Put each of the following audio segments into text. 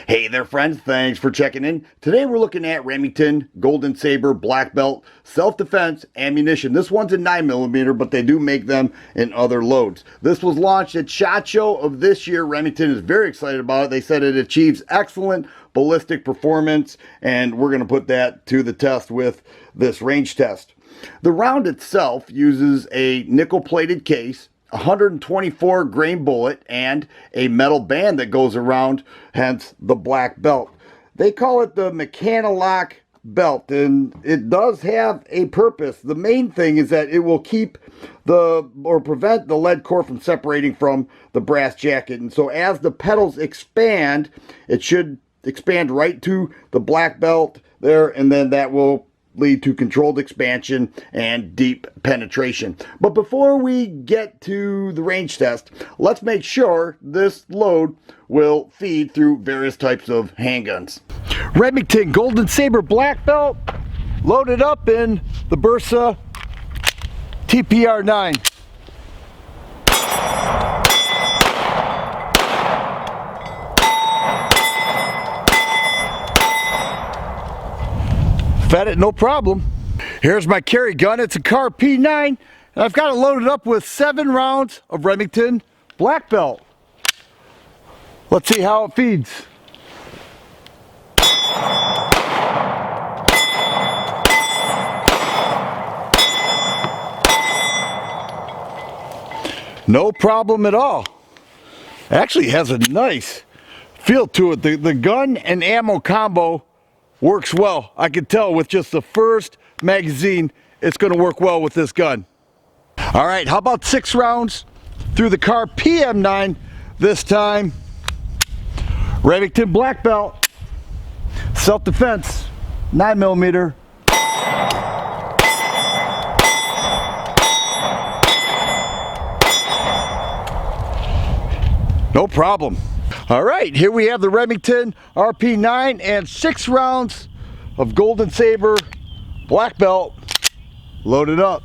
Hey there friends, thanks for checking in. Today we're looking at Remington Golden Saber Black Belt self-defense ammunition. This one's a 9mm, but they do make them in other loads. This was launched at SHOT Show of this year. Remington is very excited about it. They said it achieves excellent ballistic performance, and we're going to put that to the test with this range test. The round itself uses a nickel-plated case, 124 grain bullet, and a metal band that goes around, hence the black belt. They call it the Mechanalock belt, and it does have a purpose. The main thing is that it will keep prevent the lead core from separating from the brass jacket. And so as the petals expand, it should expand right to the black belt there, and then that will lead to controlled expansion and deep penetration. But before we get to the range test, let's make sure this load will feed through various types of handguns. Remington Golden Saber Black Belt loaded up in the Bursa TPR9. Fed it no problem. Here's my carry gun. It's a Car P9, and I've got it loaded up with 7 rounds of Remington Black Belt. Let's see how it feeds. No problem at all. Actually has a nice feel to it. The gun and ammo combo works well. I can tell with just the first magazine, it's going to work well with this gun. All right, how about 6 rounds through the Car PM9 this time? Remington Black Belt, self-defense, 9mm. No problem. All right, here we have the Remington RP9 and 6 rounds of Golden Saber Black Belt loaded up.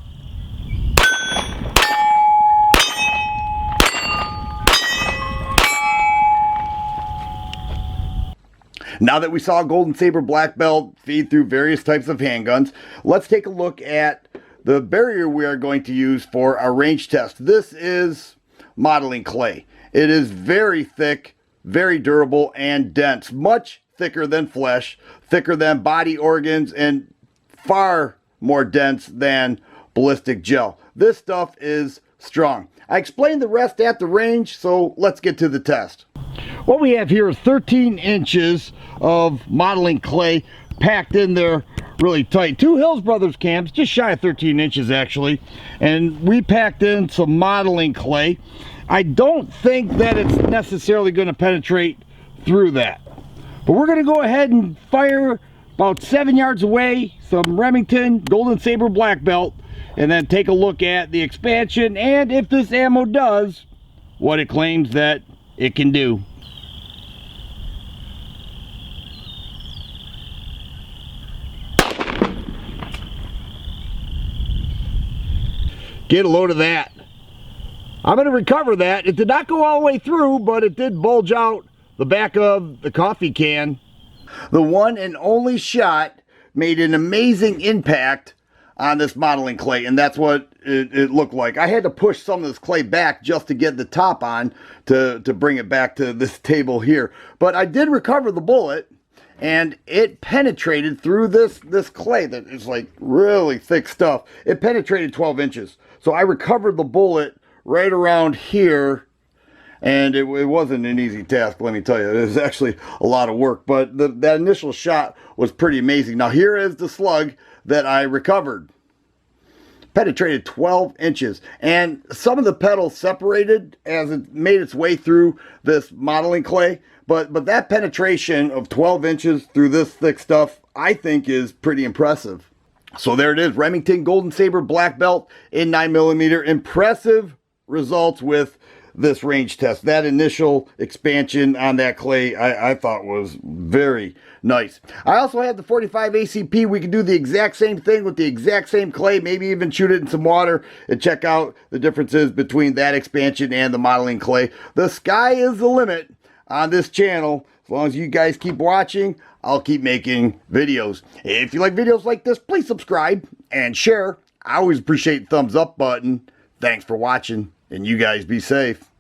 Now that we saw Golden Saber Black Belt feed through various types of handguns, let's take a look at the barrier we are going to use for our range test. This is modeling clay. It is very thick, very durable, and dense, much thicker than flesh, thicker than body organs, and far more dense than ballistic gel. This stuff is strong. I explained the rest at the range, so let's get to the test. What we have here is 13 inches of modeling clay packed in there really tight. 2 Hills Brothers cams, just shy of 13 inches actually, and we packed in some modeling clay. I don't think that it's necessarily going to penetrate through that. But we're going to go ahead and fire about 7 yards away some Remington Golden Saber Black Belt, and then take a look at the expansion and if this ammo does what it claims that it can do. Get a load of that. I'm going to recover that. It did not go all the way through, but it did bulge out the back of the coffee can. The one and only shot made an amazing impact on this modeling clay, and that's what it looked like. I had to push some of this clay back just to get the top on to bring it back to this table here. But I did recover the bullet, and it penetrated through this clay that is like really thick stuff. It penetrated 12 inches. So I recovered the bullet right around here, and it wasn't an easy task, let me tell you. It was actually a lot of work, but that initial shot was pretty amazing. Now here is the slug that I recovered. Penetrated 12 inches, and some of the petals separated as it made its way through this modeling clay, but that penetration of 12 inches through this thick stuff, I think is pretty impressive. So there it is, Remington Golden Saber Black Belt in 9mm. Impressive results with this range test. That initial expansion on that clay I thought was very nice. I also had the 45 ACP. We can do the exact same thing with the exact same clay, maybe even shoot it in some water and check out the differences between that expansion and the modeling clay. The sky is the limit on this channel. As long as you guys keep watching, I'll keep making videos. If you like videos like this, please subscribe and share. I always appreciate the thumbs up button. Thanks for watching, and you guys be safe.